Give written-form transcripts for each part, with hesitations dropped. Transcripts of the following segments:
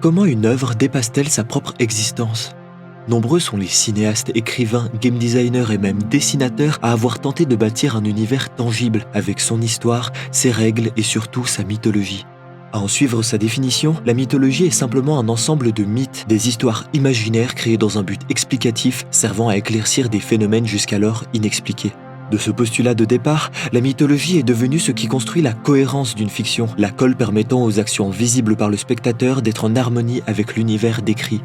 Comment une œuvre dépasse-t-elle sa propre existence ? Nombreux sont les cinéastes, écrivains, game designers et même dessinateurs à avoir tenté de bâtir un univers tangible avec son histoire, ses règles et surtout sa mythologie. À en suivre sa définition, la mythologie est simplement un ensemble de mythes, des histoires imaginaires créées dans un but explicatif servant à éclaircir des phénomènes jusqu'alors inexpliqués. De ce postulat de départ, la mythologie est devenue ce qui construit la cohérence d'une fiction, la colle permettant aux actions visibles par le spectateur d'être en harmonie avec l'univers décrit.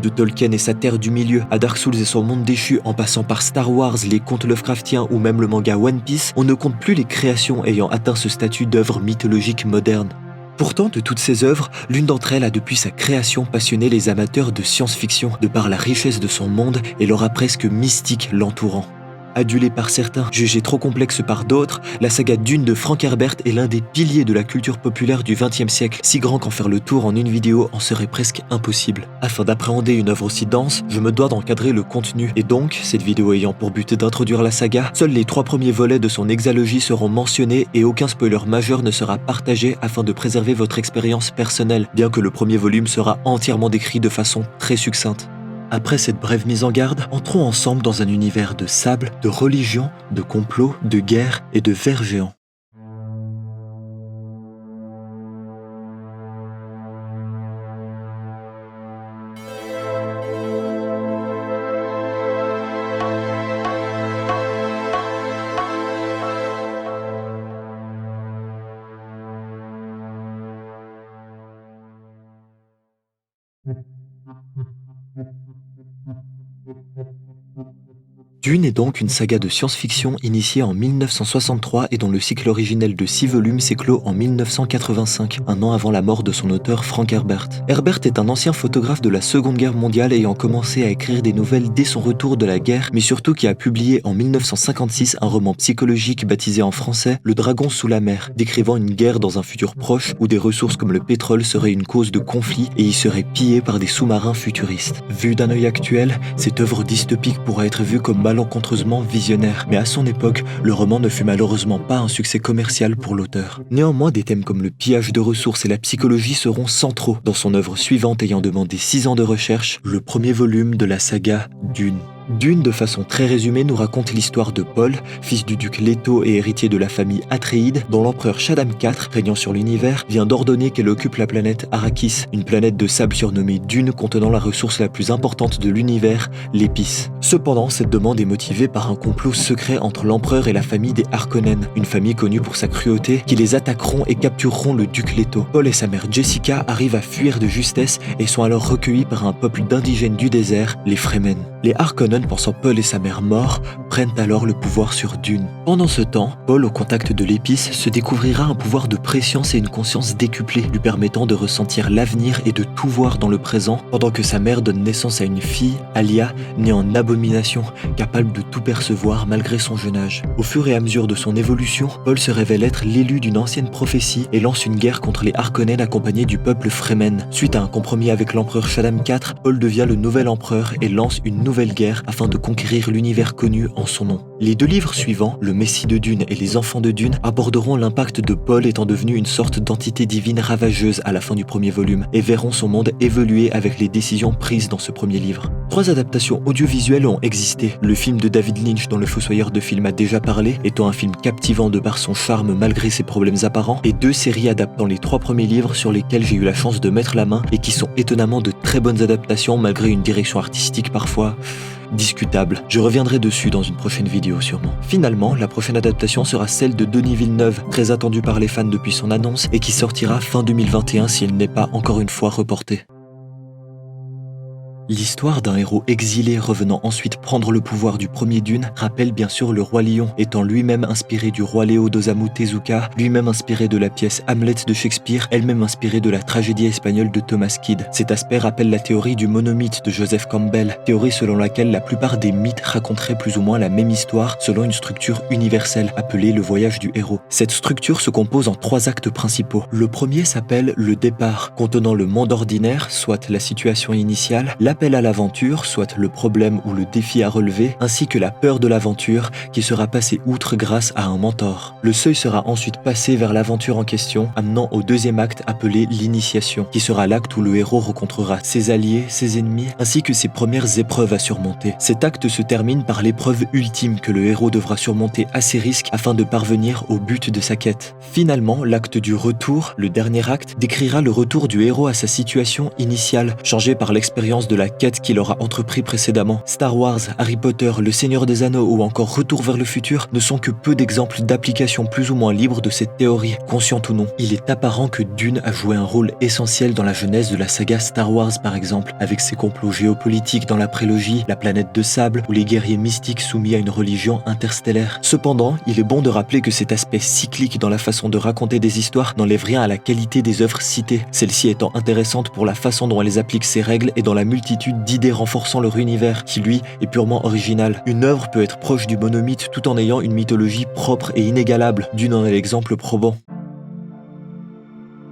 De Tolkien et sa Terre du Milieu à Dark Souls et son monde déchu, en passant par Star Wars, les contes Lovecraftiens ou même le manga One Piece, on ne compte plus les créations ayant atteint ce statut d'œuvre mythologique moderne. Pourtant, de toutes ces œuvres, l'une d'entre elles a depuis sa création passionné les amateurs de science-fiction, de par la richesse de son monde et l'aura presque mystique l'entourant. Adulée par certains, jugée trop complexe par d'autres, la saga Dune de Frank Herbert est l'un des piliers de la culture populaire du XXe siècle, si grand qu'en faire le tour en une vidéo en serait presque impossible. Afin d'appréhender une œuvre aussi dense, je me dois d'encadrer le contenu, et donc, cette vidéo ayant pour but d'introduire la saga, seuls les 3 premiers volets de son hexalogie seront mentionnés et aucun spoiler majeur ne sera partagé afin de préserver votre expérience personnelle, bien que le premier volume sera entièrement décrit de façon très succincte. Après cette brève mise en garde, entrons ensemble dans un univers de sable, de religion, de complot, de guerre et de vers géants. Dune est donc une saga de science-fiction initiée en 1963 et dont le cycle originel de 6 volumes s'éclot en 1985, un an avant la mort de son auteur Frank Herbert. Herbert est un ancien photographe de la Seconde Guerre mondiale ayant commencé à écrire des nouvelles dès son retour de la guerre, mais surtout qui a publié en 1956 un roman psychologique baptisé en français Le Dragon sous la mer, décrivant une guerre dans un futur proche où des ressources comme le pétrole seraient une cause de conflit et y seraient pillées par des sous-marins futuristes. Vue d'un œil actuel, cette œuvre dystopique pourra être vue comme malencontreusement visionnaire, mais à son époque, le roman ne fut malheureusement pas un succès commercial pour l'auteur. Néanmoins, des thèmes comme le pillage de ressources et la psychologie seront centraux dans son œuvre suivante ayant demandé 6 ans de recherche, le premier volume de la saga Dune. Dune, de façon très résumée, nous raconte l'histoire de Paul, fils du duc Leto et héritier de la famille Atréide, dont l'empereur Shaddam IV, régnant sur l'univers, vient d'ordonner qu'elle occupe la planète Arrakis, une planète de sable surnommée Dune contenant la ressource la plus importante de l'univers, l'épice. Cependant, cette demande est motivée par un complot secret entre l'empereur et la famille des Harkonnen, une famille connue pour sa cruauté, qui les attaqueront et captureront le duc Leto. Paul et sa mère Jessica arrivent à fuir de justesse et sont alors recueillis par un peuple d'indigènes du désert, les Fremen. Les Harkonnen, pensant Paul et sa mère morts, prennent alors le pouvoir sur Dune. Pendant ce temps, Paul, au contact de l'épice, se découvrira un pouvoir de préscience et une conscience décuplée, lui permettant de ressentir l'avenir et de tout voir dans le présent, pendant que sa mère donne naissance à une fille, Alia, née en abomination, capable de tout percevoir malgré son jeune âge. Au fur et à mesure de son évolution, Paul se révèle être l'élu d'une ancienne prophétie et lance une guerre contre les Harkonnen accompagnés du peuple Fremen. Suite à un compromis avec l'empereur Shaddam IV, Paul devient le nouvel empereur et lance une nouvelle guerre afin de conquérir l'univers connu en son nom. Les 2 livres suivants, Le Messie de Dune et Les Enfants de Dune, aborderont l'impact de Paul étant devenu une sorte d'entité divine ravageuse à la fin du premier volume et verront son monde évoluer avec les décisions prises dans ce premier livre. 3 adaptations audiovisuelles ont existé. Le film de David Lynch dont le Fossoyeur de film a déjà parlé, étant un film captivant de par son charme malgré ses problèmes apparents, et 2 séries adaptant les 3 premiers livres sur lesquels j'ai eu la chance de mettre la main et qui sont étonnamment de très bonnes adaptations malgré une direction artistique parfois discutable. Je reviendrai dessus dans une prochaine vidéo sûrement. Finalement, la prochaine adaptation sera celle de Denis Villeneuve, très attendue par les fans depuis son annonce et qui sortira fin 2021 si elle n'est pas encore une fois reportée. L'histoire d'un héros exilé revenant ensuite prendre le pouvoir du premier Dune rappelle bien sûr le Roi Lion, étant lui-même inspiré du roi Léo d'Osamu Tezuka, lui-même inspiré de la pièce Hamlet de Shakespeare, elle-même inspirée de la tragédie espagnole de Thomas Kyd. Cet aspect rappelle la théorie du monomythe de Joseph Campbell, théorie selon laquelle la plupart des mythes raconteraient plus ou moins la même histoire selon une structure universelle appelée le voyage du héros. Cette structure se compose en 3 actes principaux. Le premier s'appelle le départ, contenant le monde ordinaire, soit la situation initiale, la l'appel à l'aventure, soit le problème ou le défi à relever, ainsi que la peur de l'aventure qui sera passée outre grâce à un mentor. Le seuil sera ensuite passé vers l'aventure en question, amenant au deuxième acte appelé l'initiation, qui sera l'acte où le héros rencontrera ses alliés, ses ennemis, ainsi que ses premières épreuves à surmonter. Cet acte se termine par l'épreuve ultime que le héros devra surmonter à ses risques afin de parvenir au but de sa quête. Finalement, l'acte du retour, le dernier acte, décrira le retour du héros à sa situation initiale, changée par l'expérience de la quête qu'il aura entrepris précédemment. Star Wars, Harry Potter, Le Seigneur des Anneaux ou encore Retour vers le futur ne sont que peu d'exemples d'applications plus ou moins libres de cette théorie, consciente ou non. Il est apparent que Dune a joué un rôle essentiel dans la genèse de la saga Star Wars par exemple, avec ses complots géopolitiques dans la prélogie, la planète de sable ou les guerriers mystiques soumis à une religion interstellaire. Cependant, il est bon de rappeler que cet aspect cyclique dans la façon de raconter des histoires n'enlève rien à la qualité des œuvres citées, celle-ci étant intéressante pour la façon dont elles appliquent ces règles et dans la multitude d'idées renforçant leur univers, qui lui est purement original. Une œuvre peut être proche du monomythe tout en ayant une mythologie propre et inégalable. Dune en est l'exemple probant.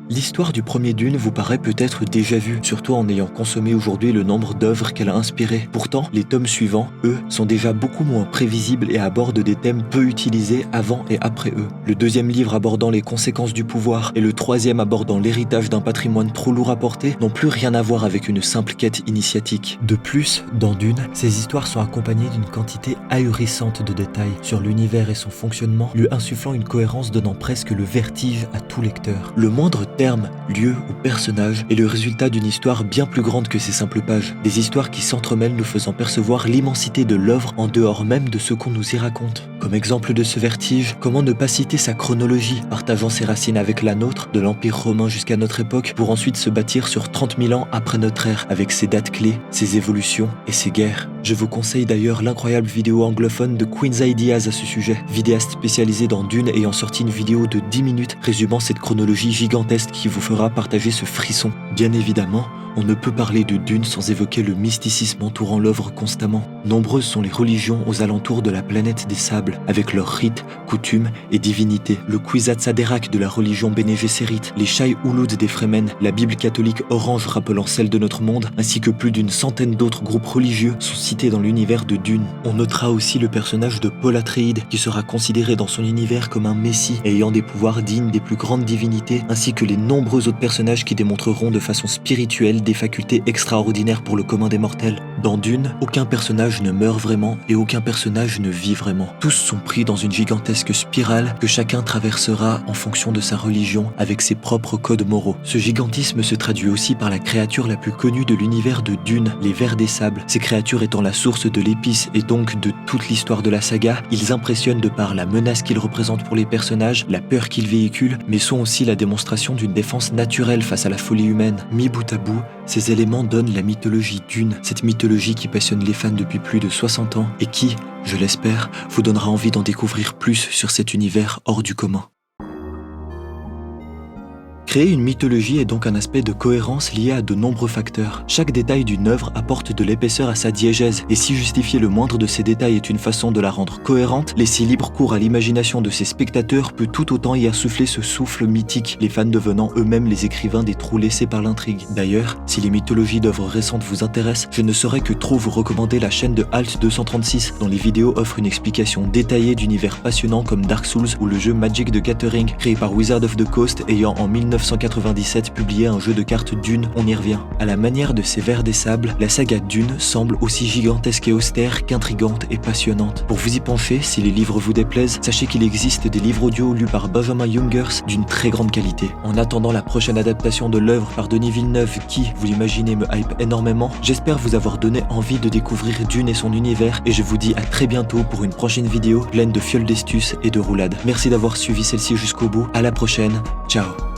L'histoire du premier Dune vous paraît peut-être déjà vue, surtout en ayant consommé aujourd'hui le nombre d'œuvres qu'elle a inspirées. Pourtant, les tomes suivants, eux, sont déjà beaucoup moins prévisibles et abordent des thèmes peu utilisés avant et après eux. Le deuxième livre abordant les conséquences du pouvoir et le troisième abordant l'héritage d'un patrimoine trop lourd à porter n'ont plus rien à voir avec une simple quête initiatique. De plus, dans Dune, ces histoires sont accompagnées d'une quantité ahurissante de détails sur l'univers et son fonctionnement, lui insufflant une cohérence donnant presque le vertige à tout lecteur. Le moindre terme, lieu ou personnage est le résultat d'une histoire bien plus grande que ces simples pages. Des histoires qui s'entremêlent nous faisant percevoir l'immensité de l'œuvre en dehors même de ce qu'on nous y raconte. Comme exemple de ce vertige, comment ne pas citer sa chronologie, partageant ses racines avec la nôtre, de l'Empire romain jusqu'à notre époque, pour ensuite se bâtir sur 30 000 ans après notre ère, avec ses dates clés, ses évolutions et ses guerres. Je vous conseille d'ailleurs l'incroyable vidéo anglophone de Queen's Ideas à ce sujet, vidéaste spécialisé dans Dune ayant sorti une vidéo de 10 minutes résumant cette chronologie gigantesque qui vous fera partager ce frisson. Bien évidemment, on ne peut parler de Dune sans évoquer le mysticisme entourant l'œuvre constamment. Nombreuses sont les religions aux alentours de la planète des sables, avec leurs rites, coutumes et divinités. Le Kwisatz Haderach de la religion Bene Gesserit, les Shai Hulud des Fremen, la Bible catholique orange rappelant celle de notre monde, ainsi que plus d'une centaine d'autres groupes religieux sont cités dans l'univers de Dune. On notera aussi le personnage de Paul Atreides, qui sera considéré dans son univers comme un messie, ayant des pouvoirs dignes des plus grandes divinités, ainsi que les nombreux autres personnages qui démontreront de façon spirituelle des facultés extraordinaires pour le commun des mortels. Dans Dune, aucun personnage ne meurt vraiment et aucun personnage ne vit vraiment. Tous sont pris dans une gigantesque spirale que chacun traversera en fonction de sa religion avec ses propres codes moraux. Ce gigantisme se traduit aussi par la créature la plus connue de l'univers de Dune, les Vers des Sables. Ces créatures étant la source de l'épice et donc de toute l'histoire de la saga, ils impressionnent de par la menace qu'ils représentent pour les personnages, la peur qu'ils véhiculent, mais sont aussi la démonstration d'une défense naturelle face à la folie humaine. Mis bout à bout, ces éléments donnent la mythologie Dune, cette mythologie qui passionne les fans depuis plus de 60 ans et qui, je l'espère, vous donnera envie d'en découvrir plus sur cet univers hors du commun. Créer une mythologie est donc un aspect de cohérence lié à de nombreux facteurs. Chaque détail d'une œuvre apporte de l'épaisseur à sa diégèse, et si justifier le moindre de ces détails est une façon de la rendre cohérente, laisser libre cours à l'imagination de ses spectateurs peut tout autant y insuffler ce souffle mythique, les fans devenant eux-mêmes les écrivains des trous laissés par l'intrigue. D'ailleurs, si les mythologies d'œuvres récentes vous intéressent, je ne saurais que trop vous recommander la chaîne de Alt 236, dont les vidéos offrent une explication détaillée d'univers passionnants comme Dark Souls ou le jeu Magic the Gathering, créé par Wizard of the Coast, ayant en 1997 publié un jeu de cartes Dune, on y revient. À la manière de ces Vers des Sables, la saga Dune semble aussi gigantesque et austère qu'intrigante et passionnante. Pour vous y pencher, si les livres vous déplaisent, sachez qu'il existe des livres audio lus par Benjamin Jungers d'une très grande qualité. En attendant la prochaine adaptation de l'œuvre par Denis Villeneuve qui, vous l'imaginez, me hype énormément, j'espère vous avoir donné envie de découvrir Dune et son univers et je vous dis à très bientôt pour une prochaine vidéo pleine de fioles d'estus et de roulades. Merci d'avoir suivi celle-ci jusqu'au bout, à la prochaine, ciao.